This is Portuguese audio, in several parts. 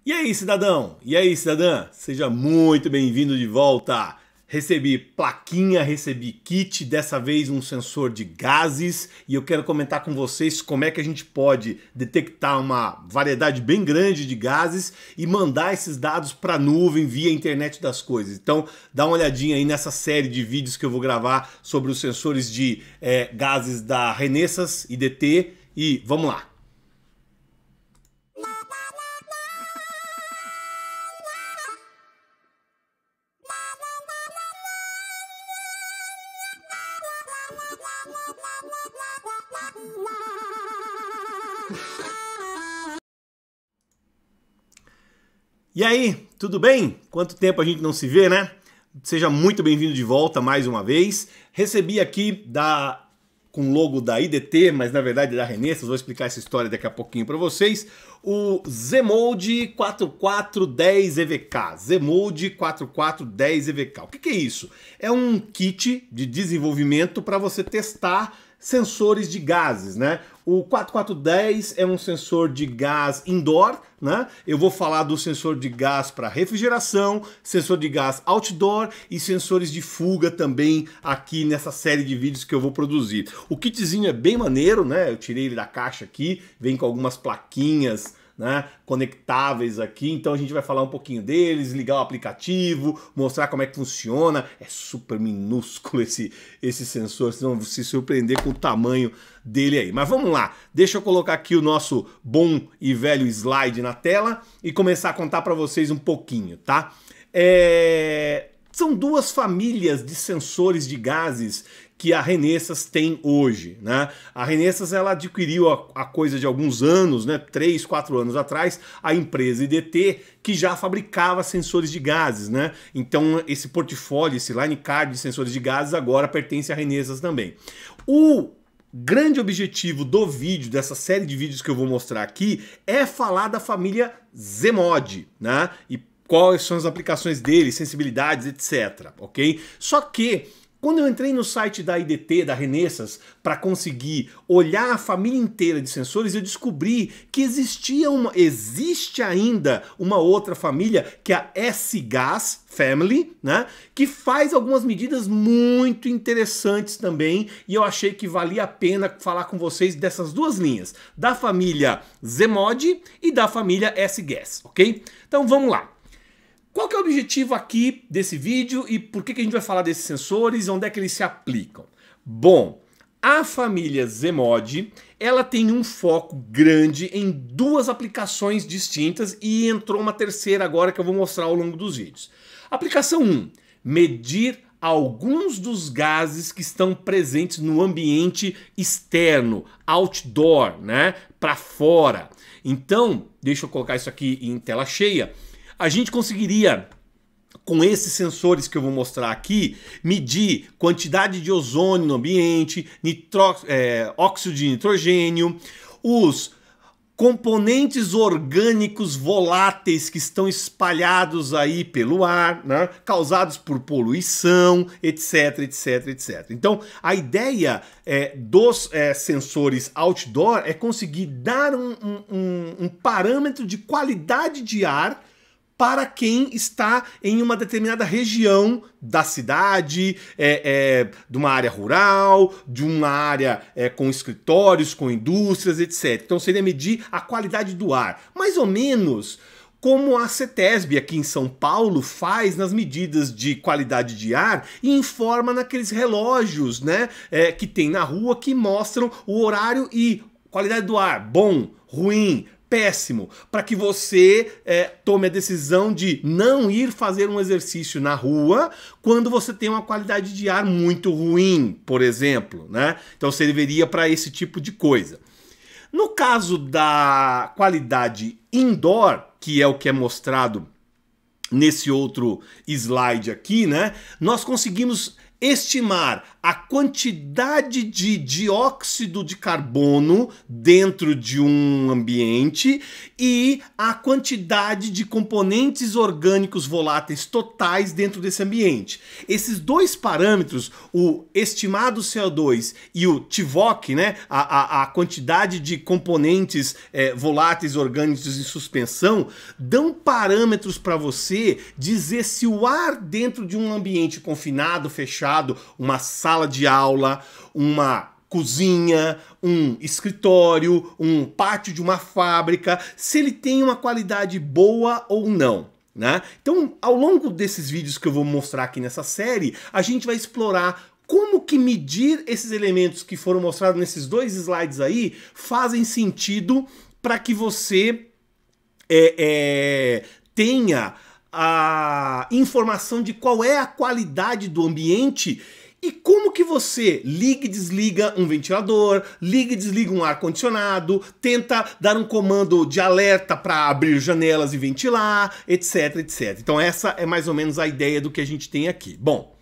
E aí, cidadão? E aí, cidadã? Seja muito bem-vindo de volta. Recebi plaquinha, recebi kit, dessa vez um sensor de gases, e eu quero comentar com vocês como é que a gente pode detectar uma variedade bem grande de gases e mandar esses dados para a nuvem via internet das coisas. Então dá uma olhadinha aí nessa série de vídeos que eu vou gravar sobre os sensores de gases da Renesas IDT e vamos lá. E aí, tudo bem? Quanto tempo a gente não se vê, né? Seja muito bem-vindo de volta mais uma vez. Recebi aqui com o logo da IDT, mas na verdade da Renesas, vou explicar essa história daqui a pouquinho para vocês, o ZMODE 4410 EVK. ZMODE 4410 EVK. O que é isso? É um kit de desenvolvimento para você testar sensores de gases, né? O 4410 é um sensor de gás indoor, né? Eu vou falar do sensor de gás para refrigeração, sensor de gás outdoor e sensores de fuga também aqui nessa série de vídeos que eu vou produzir. O kitzinho é bem maneiro, né? Eu tirei ele da caixa aqui, vem com algumas plaquinhas, né, conectáveis aqui, então a gente vai falar um pouquinho deles, ligar o aplicativo, mostrar como é que funciona. É super minúsculo esse sensor, vocês vão se surpreender com o tamanho dele aí. Mas vamos lá, deixa eu colocar aqui o nosso bom e velho slide na tela e começar a contar para vocês um pouquinho, tá? São duas famílias de sensores de gases que a Renesas tem hoje, né? A Renesas, ela adquiriu a coisa de alguns anos, né? 3, 4 anos atrás, a empresa IDT, que já fabricava sensores de gases, né? Então esse portfólio, esse line card de sensores de gases agora pertence à Renesas também. O grande objetivo do vídeo, dessa série de vídeos que eu vou mostrar aqui, é falar da família ZMODE, né? E quais são as aplicações dele, sensibilidades, etc, ok? Só que quando eu entrei no site da IDT, da Renesas, para conseguir olhar a família inteira de sensores, eu descobri que existe ainda uma outra família, que é a S-Gas Family, né? Que faz algumas medidas muito interessantes também, e eu achei que valia a pena falar com vocês dessas duas linhas, da família ZMODE e da família S-Gas, ok? Então vamos lá. Qual que é o objetivo aqui desse vídeo e por que a gente vai falar desses sensores e onde é que eles se aplicam? Bom, a família ZMODE, ela tem um foco grande em duas aplicações distintas e entrou uma terceira agora que eu vou mostrar ao longo dos vídeos. Aplicação 1, medir alguns dos gases que estão presentes no ambiente externo, outdoor, né, para fora. Então, deixa eu colocar isso aqui em tela cheia. A gente conseguiria, com esses sensores que eu vou mostrar aqui, medir quantidade de ozônio no ambiente, óxido de nitrogênio, os componentes orgânicos voláteis que estão espalhados aí pelo ar, né, causados por poluição, etc, etc, etc. Então, a ideia dos sensores outdoor é conseguir dar um parâmetro de qualidade de ar para quem está em uma determinada região da cidade, de uma área rural, de uma área com escritórios, com indústrias, etc. Então seria medir a qualidade do ar, mais ou menos como a CETESB aqui em São Paulo faz nas medidas de qualidade de ar e informa naqueles relógios, né, que tem na rua que mostram o horário e qualidade do ar, bom, ruim, péssimo, para que você tome a decisão de não ir fazer um exercício na rua quando você tem uma qualidade de ar muito ruim, por exemplo, né? Então serviria para esse tipo de coisa. No caso da qualidade indoor, que é o que é mostrado nesse outro slide aqui, né? Nós conseguimos estimar a quantidade de dióxido de carbono dentro de um ambiente e a quantidade de componentes orgânicos voláteis totais dentro desse ambiente. Esses dois parâmetros, o estimado CO2 e o TVOC, né, a quantidade de componentes voláteis orgânicos em suspensão, dão parâmetros para você dizer se o ar dentro de um ambiente confinado, fechado, uma sala de aula, uma cozinha, um escritório, um pátio de uma fábrica, se ele tem uma qualidade boa ou não, né? Então, ao longo desses vídeos que eu vou mostrar aqui nessa série, a gente vai explorar como que medir esses elementos que foram mostrados nesses dois slides aí fazem sentido para que você tenha a informação de qual é a qualidade do ambiente e como que você liga e desliga um ventilador, liga e desliga um ar-condicionado, tenta dar um comando de alerta para abrir janelas e ventilar, etc, etc. Então essa é mais ou menos a ideia do que a gente tem aqui. Bom,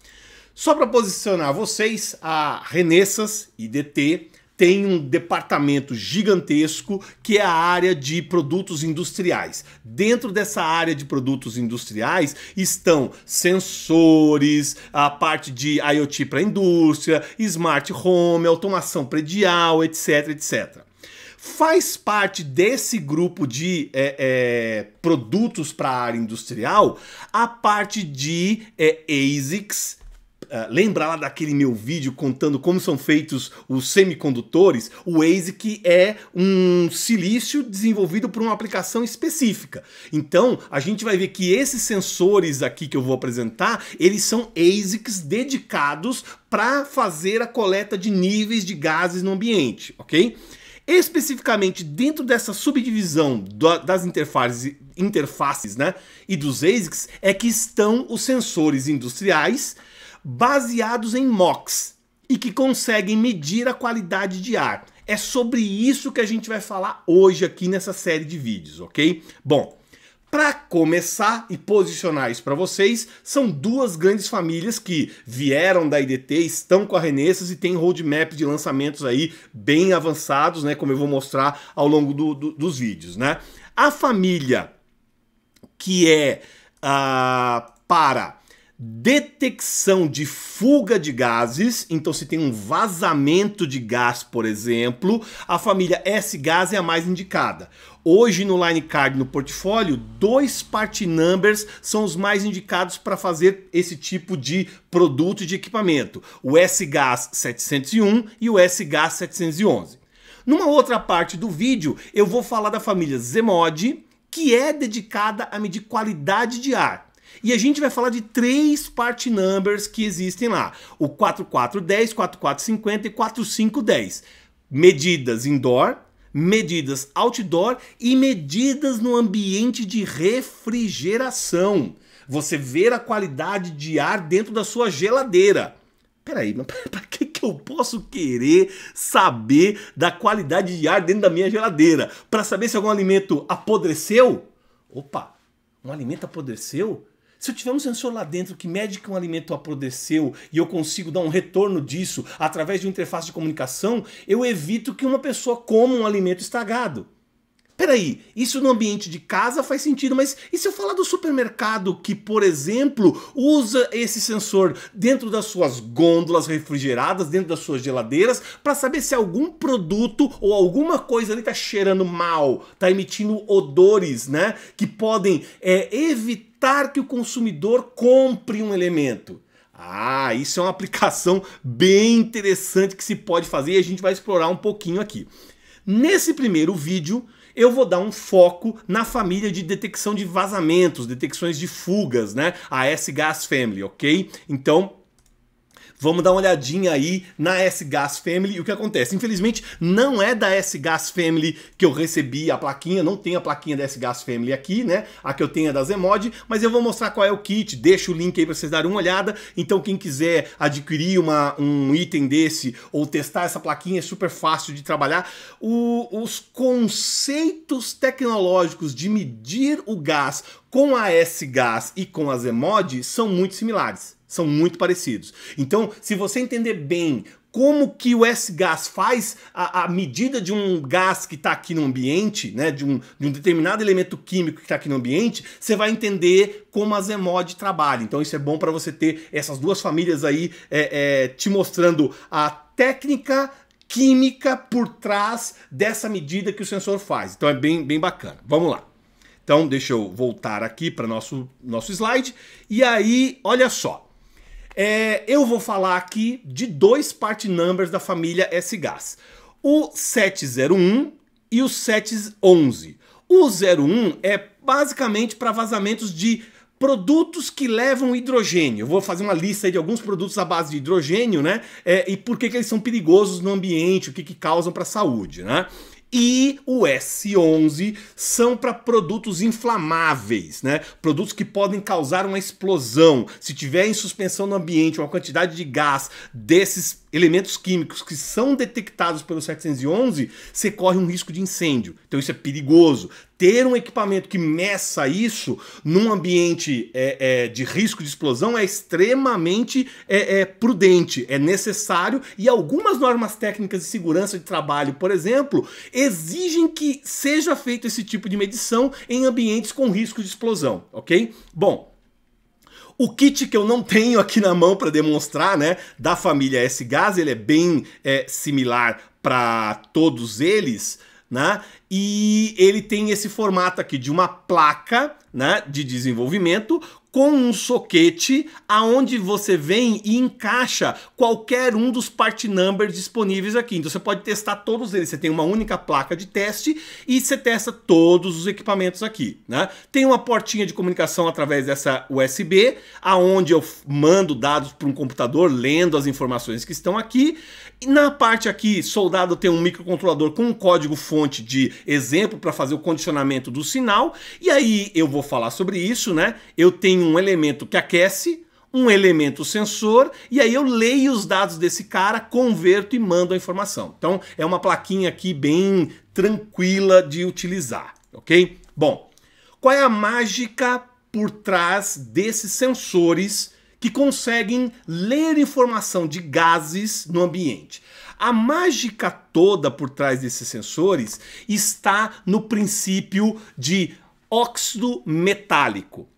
só para posicionar vocês, a Renessas IDT tem um departamento gigantesco que é a área de produtos industriais. Dentro dessa área de produtos industriais estão sensores, a parte de IoT para a indústria, smart home, automação predial, etc, etc. Faz parte desse grupo de produtos para a área industrial a parte de ASICs. Lembra lá daquele meu vídeo contando como são feitos os semicondutores? O ASIC é um silício desenvolvido por uma aplicação específica. Então, a gente vai ver que esses sensores aqui que eu vou apresentar, eles são ASICs dedicados para fazer a coleta de níveis de gases no ambiente, ok? Especificamente dentro dessa subdivisão das interfaces, né, e dos ASICs é que estão os sensores industriais baseados em MOX e que conseguem medir a qualidade de ar. É sobre isso que a gente vai falar hoje aqui nessa série de vídeos, ok? Bom, para começar e posicionar isso para vocês, são duas grandes famílias que vieram da IDT, estão com a Renessas e tem roadmap de lançamentos aí bem avançados, né, como eu vou mostrar ao longo dos vídeos, né? A família que é para detecção de fuga de gases, então se tem um vazamento de gás, por exemplo, a família S-Gas é a mais indicada. Hoje no Line Card, no portfólio, 2 part numbers são os mais indicados para fazer esse tipo de produto e de equipamento. O S-Gas 701 e o S-Gas 711. Numa outra parte do vídeo, eu vou falar da família ZEMOD, que é dedicada a medir qualidade de ar. E a gente vai falar de 3 part numbers que existem lá. O 4410, 4450 e 4510. Medidas indoor, medidas outdoor e medidas no ambiente de refrigeração. Você ver a qualidade de ar dentro da sua geladeira. Peraí, mas para que eu posso querer saber da qualidade de ar dentro da minha geladeira? Para saber se algum alimento apodreceu? Opa, um alimento apodreceu? Se eu tiver um sensor lá dentro que mede que um alimento apodreceu e eu consigo dar um retorno disso através de uma interface de comunicação, eu evito que uma pessoa coma um alimento estragado. Peraí, isso no ambiente de casa faz sentido, mas e se eu falar do supermercado que, por exemplo, usa esse sensor dentro das suas gôndolas refrigeradas, dentro das suas geladeiras, para saber se algum produto ou alguma coisa ali está cheirando mal, está emitindo odores, né, que podem evitar que o consumidor compre um elemento. Ah, isso é uma aplicação bem interessante que se pode fazer e a gente vai explorar um pouquinho aqui. Nesse primeiro vídeo, eu vou dar um foco na família de detecção de vazamentos, detecções de fugas, né? A S-Gas Family, ok? Então, vamos dar uma olhadinha aí na S-Gas Family e o que acontece. Infelizmente, não é da S-Gas Family que eu recebi a plaquinha, não tem a plaquinha da S-Gas Family aqui, né? A que eu tenho é da ZEMOD, mas eu vou mostrar qual é o kit, deixo o link aí para vocês darem uma olhada. Então, quem quiser adquirir um item desse ou testar essa plaquinha, é super fácil de trabalhar. Os conceitos tecnológicos de medir o gás com a S-Gas e com a ZEMOD são muito similares. São muito parecidos. Então, se você entender bem como que o S-Gas faz a medida de um gás que está aqui no ambiente, né, de um determinado elemento químico que está aqui no ambiente, você vai entender como a Zemod trabalha. Então isso é bom para você ter essas duas famílias aí te mostrando a técnica química por trás dessa medida que o sensor faz. Então é bem bacana. Vamos lá. Então deixa eu voltar aqui para nosso slide. E aí, olha só. Eu vou falar aqui de dois part numbers da família S-Gas. O 701 e o 711. O 01 é basicamente para vazamentos de produtos que levam hidrogênio. Eu vou fazer uma lista aí de alguns produtos à base de hidrogênio, né? E por que eles são perigosos no ambiente, o que causam para a saúde, né? E o S11 são para produtos inflamáveis, né? Produtos que podem causar uma explosão. Se tiver em suspensão no ambiente uma quantidade de gás desses elementos químicos que são detectados pelo 711, você corre um risco de incêndio. Então isso é perigoso. Ter um equipamento que meça isso num ambiente de risco de explosão é extremamente prudente, é necessário, e algumas normas técnicas de segurança de trabalho, por exemplo, exigem que seja feito esse tipo de medição em ambientes com risco de explosão, ok? Bom, o kit que eu não tenho aqui na mão para demonstrar, né, da família S-Gas, ele é bem similar para todos eles, né? E ele tem esse formato aqui de uma placa, né, de desenvolvimento com um soquete aonde você vem e encaixa qualquer um dos part numbers disponíveis aqui. Então você pode testar todos eles. Você tem uma única placa de teste e você testa todos os equipamentos aqui, né? Tem uma portinha de comunicação através dessa USB, aonde eu mando dados para um computador lendo as informações que estão aqui. E na parte aqui, soldado, tem um microcontrolador com um código-fonte de exemplo para fazer o condicionamento do sinal. E aí eu vou falar sobre isso, né? Eu tenho um elemento que aquece, um elemento sensor, e aí eu leio os dados desse cara, converto e mando a informação. Então é uma plaquinha aqui bem tranquila de utilizar, ok? Bom, qual é a mágica por trás desses sensores que conseguem ler informação de gases no ambiente? A mágica toda por trás desses sensores está no princípio de óxido metálico.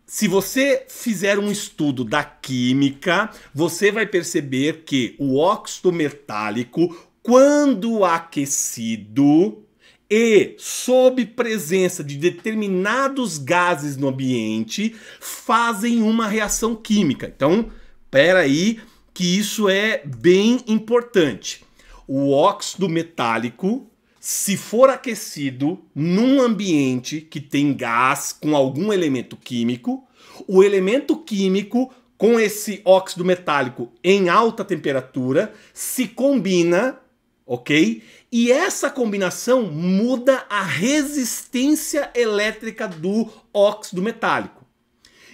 Se você fizer um estudo da química, você vai perceber que o óxido metálico, quando aquecido e sob presença de determinados gases no ambiente, fazem uma reação química. Então, espera aí que isso é bem importante. O óxido metálico, se for aquecido num ambiente que tem gás com algum elemento químico, o elemento químico com esse óxido metálico em alta temperatura se combina, ok? E essa combinação muda a resistência elétrica do óxido metálico.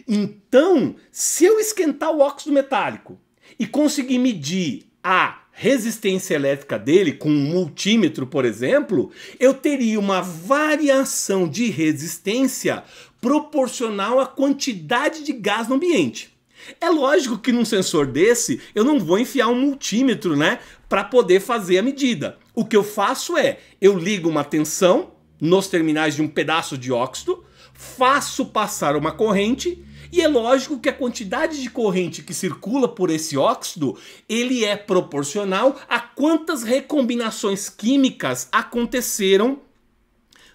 Então, se eu esquentar o óxido metálico e conseguir medir a resistência elétrica dele com um multímetro, por exemplo, eu teria uma variação de resistência proporcional à quantidade de gás no ambiente. É lógico que num sensor desse eu não vou enfiar um multímetro, né, para poder fazer a medida. O que eu faço é, eu ligo uma tensão nos terminais de um pedaço de óxido, faço passar uma corrente. E é lógico que a quantidade de corrente que circula por esse óxido, ele é proporcional a quantas recombinações químicas aconteceram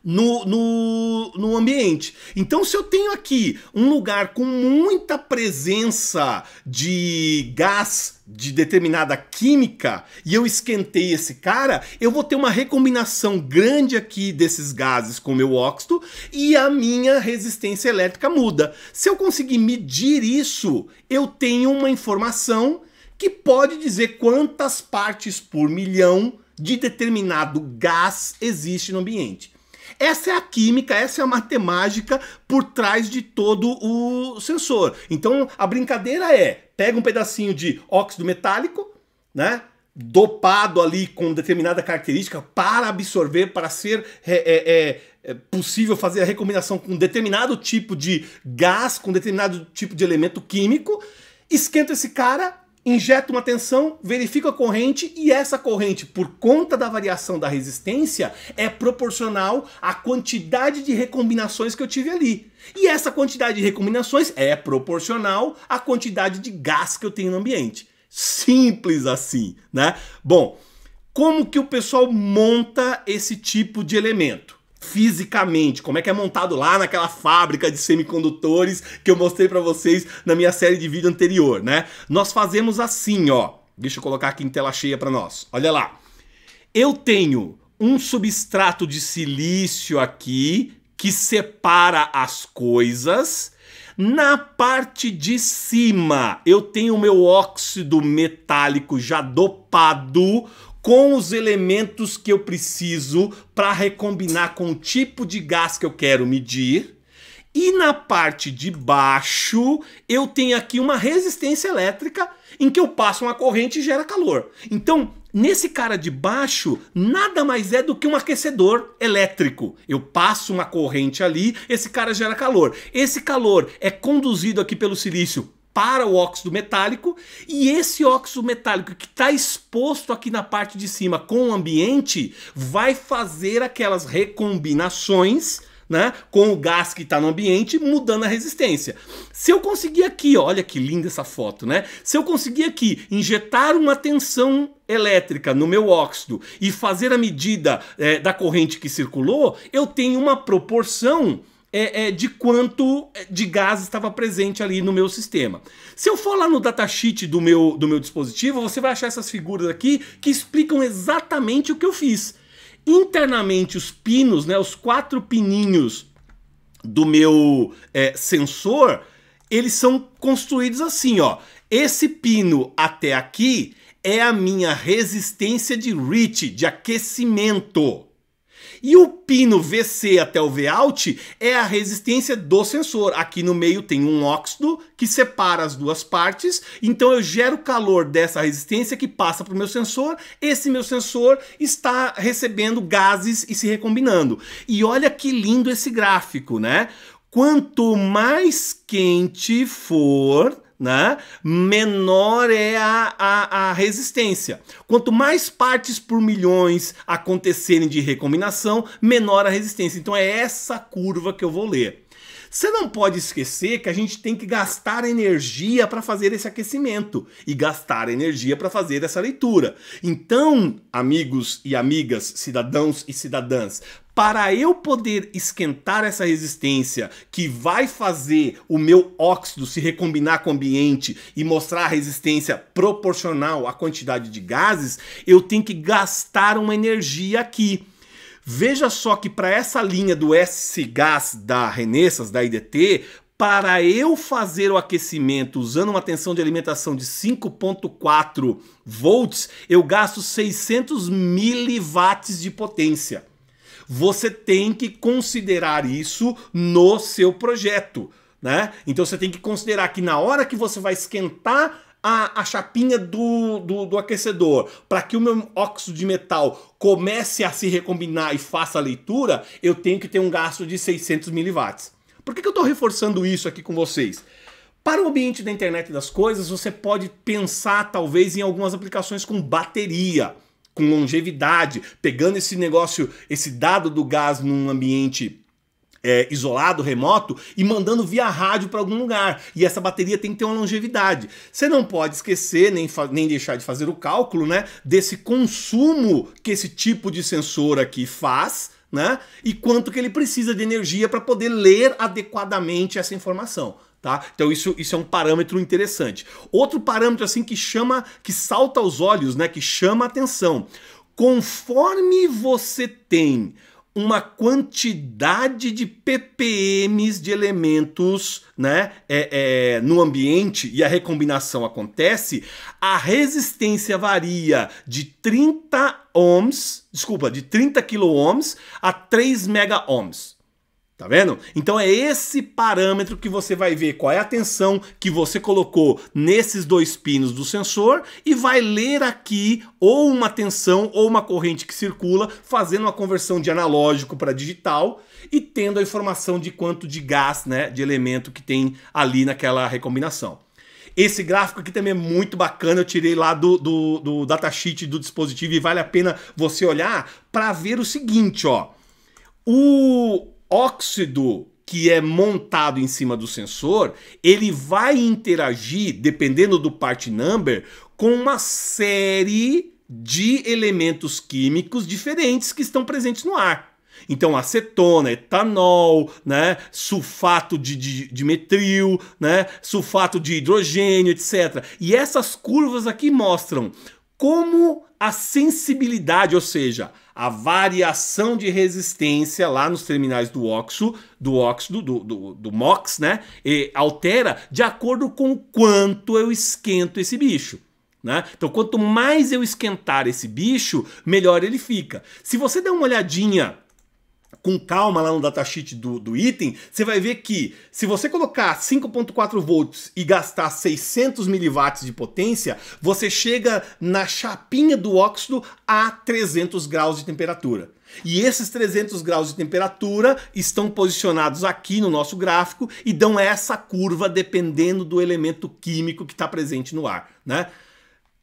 no ambiente. Então, se eu tenho aqui um lugar com muita presença de gás de determinada química e eu esquentei esse cara, eu vou ter uma recombinação grande aqui desses gases com o meu óxido e a minha resistência elétrica muda. Se eu conseguir medir isso, eu tenho uma informação que pode dizer quantas partes por milhão de determinado gás existe no ambiente. Essa é a química, essa é a matemática por trás de todo o sensor. Então a brincadeira é, pega um pedacinho de óxido metálico, né, dopado ali com determinada característica para absorver, para ser possível fazer a recombinação com determinado tipo de gás, com determinado tipo de elemento químico, Esquento esse cara, injeto uma tensão, verifico a corrente e essa corrente, por conta da variação da resistência, é proporcional à quantidade de recombinações que eu tive ali. E essa quantidade de recombinações é proporcional à quantidade de gás que eu tenho no ambiente. Simples assim, né? Bom, como que o pessoal monta esse tipo de elemento? Fisicamente, como é que é montado lá naquela fábrica de semicondutores que eu mostrei para vocês na minha série de vídeo anterior, né? Nós fazemos assim, ó. Deixa eu colocar aqui em tela cheia para nós. Olha lá. Eu tenho um substrato de silício aqui que separa as coisas. Na parte de cima, eu tenho o meu óxido metálico já dopado com os elementos que eu preciso para recombinar com o tipo de gás que eu quero medir. E na parte de baixo, eu tenho aqui uma resistência elétrica em que eu passo uma corrente e gera calor. Então, nesse cara de baixo, nada mais é do que um aquecedor elétrico. Eu passo uma corrente ali, esse cara gera calor. Esse calor é conduzido aqui pelo silício para o óxido metálico, e esse óxido metálico que está exposto aqui na parte de cima com o ambiente vai fazer aquelas recombinações, né, com o gás que está no ambiente, mudando a resistência. Se eu conseguir aqui, ó, olha que linda essa foto, né? Se eu conseguir aqui injetar uma tensão elétrica no meu óxido e fazer a medida da corrente que circulou, eu tenho uma proporção de quanto de gás estava presente ali no meu sistema. Se eu for lá no datasheet do meu dispositivo, você vai achar essas figuras aqui que explicam exatamente o que eu fiz. Internamente, os pinos, né, os 4 pininhos do meu sensor, eles são construídos assim, ó. Esse pino até aqui é a minha resistência de reach, de aquecimento. E o pino VC até o Vout é a resistência do sensor. Aqui no meio tem um óxido que separa as duas partes, então eu gero calor dessa resistência que passa para o meu sensor. Esse meu sensor está recebendo gases e se recombinando. E olha que lindo esse gráfico, né? Quanto mais quente for, né, menor é a resistência. Quanto mais partes por milhões acontecerem de recombinação, menor a resistência. Então é essa curva que eu vou ler. Você não pode esquecer que a gente tem que gastar energia para fazer esse aquecimento e gastar energia para fazer essa leitura. Então, amigos e amigas, cidadãos e cidadãs, para eu poder esquentar essa resistência que vai fazer o meu óxido se recombinar com o ambiente e mostrar a resistência proporcional à quantidade de gases, eu tenho que gastar uma energia aqui. Veja só que para essa linha do S-Gas da Renesas, da IDT, para eu fazer o aquecimento usando uma tensão de alimentação de 5.4 volts, eu gasto 600 miliwatts de potência. Você tem que considerar isso no seu projeto, né? Então você tem que considerar que na hora que você vai esquentar a chapinha do aquecedor para que o meu óxido de metal comece a se recombinar e faça a leitura, eu tenho que ter um gasto de 600 miliwatts. Por que eu estou reforçando isso aqui com vocês? Para o ambiente da internet das coisas, você pode pensar talvez em algumas aplicações com bateria, com longevidade, pegando esse negócio, esse dado do gás num ambiente isolado, remoto, e mandando via rádio para algum lugar. E essa bateria tem que ter uma longevidade. Você não pode esquecer, nem deixar de fazer o cálculo, né, desse consumo que esse tipo de sensor aqui faz, né, e quanto que ele precisa de energia para poder ler adequadamente essa informação. Tá? Então isso é um parâmetro interessante. Outro parâmetro assim que salta aos olhos, né, que chama a atenção. Conforme você tem uma quantidade de ppms de elementos, né, no ambiente e a recombinação acontece, a resistência varia de 30 kΩ a 3 megaohms. Tá vendo? Então é esse parâmetro que você vai ver qual é a tensão que você colocou nesses 2 pinos do sensor e vai ler aqui ou uma tensão ou uma corrente que circula, fazendo uma conversão de analógico para digital e tendo a informação de quanto de gás, né, de elemento que tem ali naquela recombinação. Esse gráfico aqui também é muito bacana, eu tirei lá do datasheet do dispositivo e vale a pena você olhar para ver o seguinte, ó. O óxido que é montado em cima do sensor, ele vai interagir, dependendo do part number, com uma série de elementos químicos diferentes que estão presentes no ar. Então, acetona, etanol, né, sulfato de metril, né, sulfato de hidrogênio, etc. E essas curvas aqui mostram como a sensibilidade, ou seja, a variação de resistência lá nos terminais do MOX, né, altera de acordo com o quanto eu esquento esse bicho. Né? Então, quanto mais eu esquentar esse bicho, melhor ele fica. Se você der uma olhadinha com calma lá no datasheet do item, você vai ver que se você colocar 5.4 volts e gastar 600 miliwatts de potência, você chega na chapinha do óxido a 300 graus de temperatura. E esses 300 graus de temperatura estão posicionados aqui no nosso gráfico e dão essa curva dependendo do elemento químico que está presente no ar, né?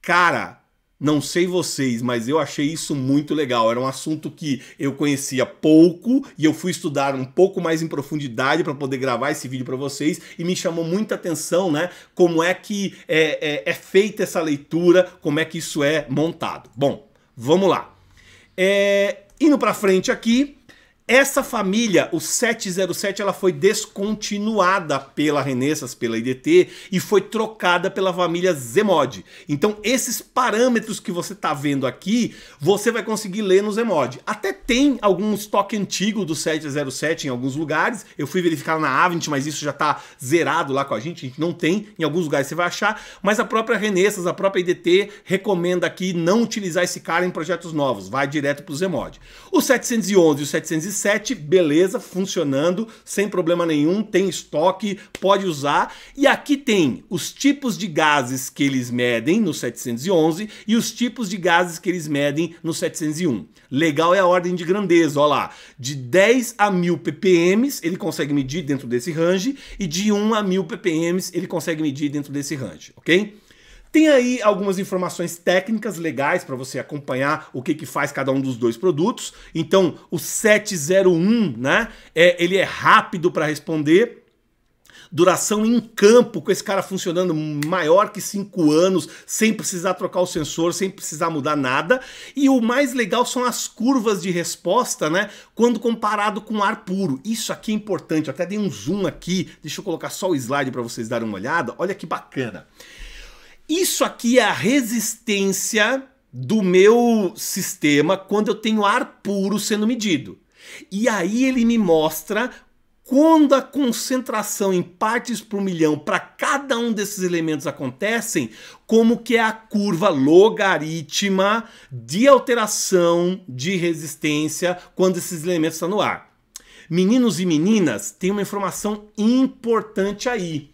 Cara, não sei vocês, mas eu achei isso muito legal. Era um assunto que eu conhecia pouco e eu fui estudar um pouco mais em profundidade para poder gravar esse vídeo para vocês e me chamou muita atenção, né? Como é que é feita essa leitura, como é que isso é montado. Bom, vamos lá. Indo para frente aqui, essa família, o 707, ela foi descontinuada pela Renesas, pela IDT, e foi trocada pela família Zemod. Então esses parâmetros que você está vendo aqui, você vai conseguir ler no Zemod. Até tem algum estoque antigo do 707 em alguns lugares, eu fui verificar na Avent, mas isso já está zerado lá com a gente não tem, em alguns lugares você vai achar, mas a própria Renesas, a própria IDT, recomenda aqui não utilizar esse cara em projetos novos, vai direto para o Zemod. O 711 e o 707, beleza, funcionando, sem problema nenhum, tem estoque, pode usar. E aqui tem os tipos de gases que eles medem no 711 e os tipos de gases que eles medem no 701. Legal é a ordem de grandeza, ó lá, de 10 a 1000 ppm ele consegue medir dentro desse range e de 1 a 1000 ppm ele consegue medir dentro desse range, ok? Tem aí algumas informações técnicas legais para você acompanhar o que faz cada um dos dois produtos. Então, o 701, né, ele é rápido para responder. Duração em campo, com esse cara funcionando maior que 5 anos, sem precisar trocar o sensor, sem precisar mudar nada. E o mais legal são as curvas de resposta, né, quando comparado com ar puro. Isso aqui é importante, eu até dei um zoom aqui, deixa eu colocar só o slide para vocês darem uma olhada. Olha que bacana. Isso aqui é a resistência do meu sistema quando eu tenho ar puro sendo medido. E aí ele me mostra quando a concentração em partes por milhão para cada um desses elementos acontecem, como que é a curva logarítmica de alteração de resistência quando esses elementos estão no ar. Meninos e meninas, tem uma informação importante aí.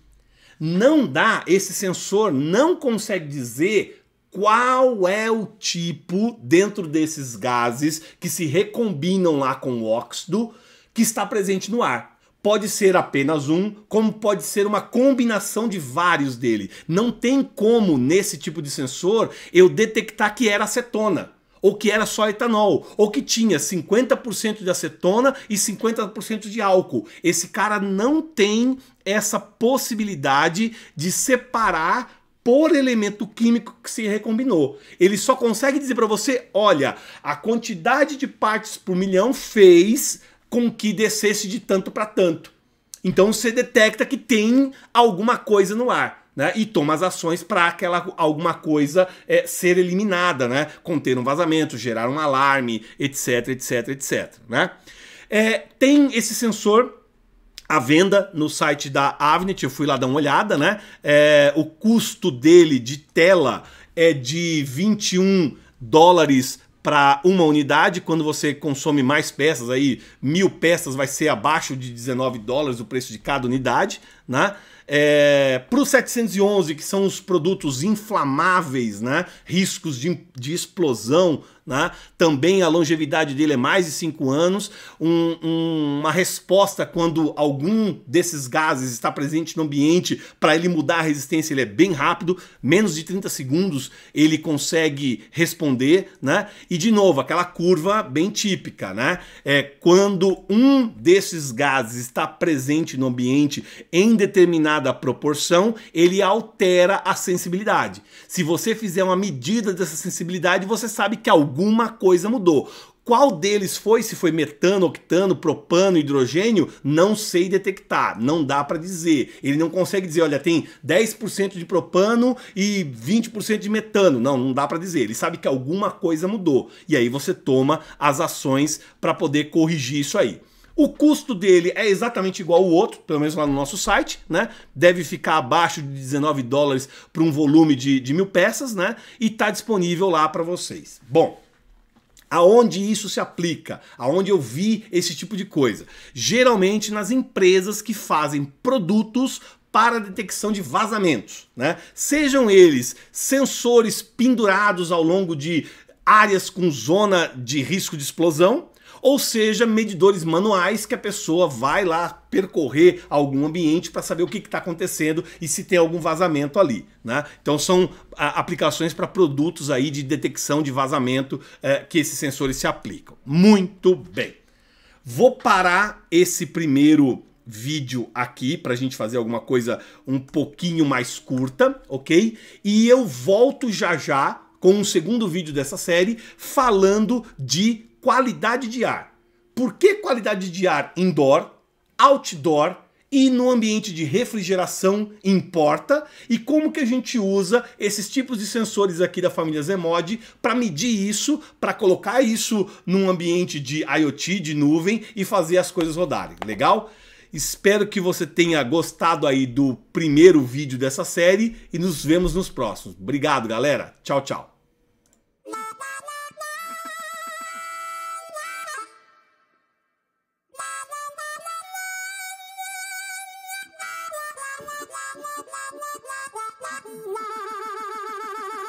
Não dá, esse sensor não consegue dizer qual é o tipo dentro desses gases que se recombinam lá com o óxido que está presente no ar. Pode ser apenas um, como pode ser uma combinação de vários dele. Não tem como, nesse tipo de sensor, eu detectar que era acetona, ou que era só etanol, ou que tinha 50% de acetona e 50% de álcool. Esse cara não tem essa possibilidade de separar por elemento químico que se recombinou. Ele só consegue dizer para você, olha, a quantidade de partes por milhão fez com que descesse de tanto para tanto. Então você detecta que tem alguma coisa no ar. Né, e toma as ações para aquela alguma coisa ser eliminada, né, conter um vazamento, gerar um alarme, etc, etc, etc. Né? Tem esse sensor à venda no site da Avnet, eu fui lá dar uma olhada, né? O custo dele de tela é de $21 para uma unidade. Quando você consome mais peças, aí 1000 peças vai ser abaixo de $19 o preço de cada unidade, né? Para o 711, que são os produtos inflamáveis, né? Riscos de explosão, né? Também a longevidade dele é mais de 5 anos. Uma resposta quando algum desses gases está presente no ambiente, para ele mudar a resistência, ele é bem rápido, menos de 30 segundos ele consegue responder, né? E de novo, aquela curva bem típica, né? Quando um desses gases está presente no ambiente em determinada proporção, ele altera a sensibilidade. Se você fizer uma medida dessa sensibilidade, você sabe que alguma coisa mudou. Qual deles foi? Se foi metano, octano, propano, hidrogênio? Não sei detectar, não dá para dizer. Ele não consegue dizer, olha, tem 10% de propano e 20% de metano. Não dá para dizer. Ele sabe que alguma coisa mudou. E aí você toma as ações para poder corrigir isso aí. O custo dele é exatamente igual ao outro, pelo menos lá no nosso site, né? Deve ficar abaixo de $19 para um volume de 1000 peças, né? E está disponível lá para vocês. Bom, aonde isso se aplica? Aonde eu vi esse tipo de coisa? Geralmente nas empresas que fazem produtos para detecção de vazamentos, né? Sejam eles sensores pendurados ao longo de áreas com zona de risco de explosão, ou seja, medidores manuais que a pessoa vai lá percorrer algum ambiente para saber o que está acontecendo e se tem algum vazamento ali, né? Então são aplicações para produtos aí de detecção de vazamento que esses sensores se aplicam. Muito bem. Vou parar esse primeiro vídeo aqui para a gente fazer alguma coisa um pouquinho mais curta, ok? E eu volto já já com um segundo vídeo dessa série falando de qualidade de ar. Por que qualidade de ar indoor, outdoor e no ambiente de refrigeração importa? E como que a gente usa esses tipos de sensores aqui da família Zemod para medir isso, para colocar isso num ambiente de IoT, de nuvem e fazer as coisas rodarem. Legal? Espero que você tenha gostado aí do primeiro vídeo dessa série e nos vemos nos próximos. Obrigado, galera. Tchau, tchau.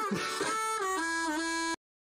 Wow.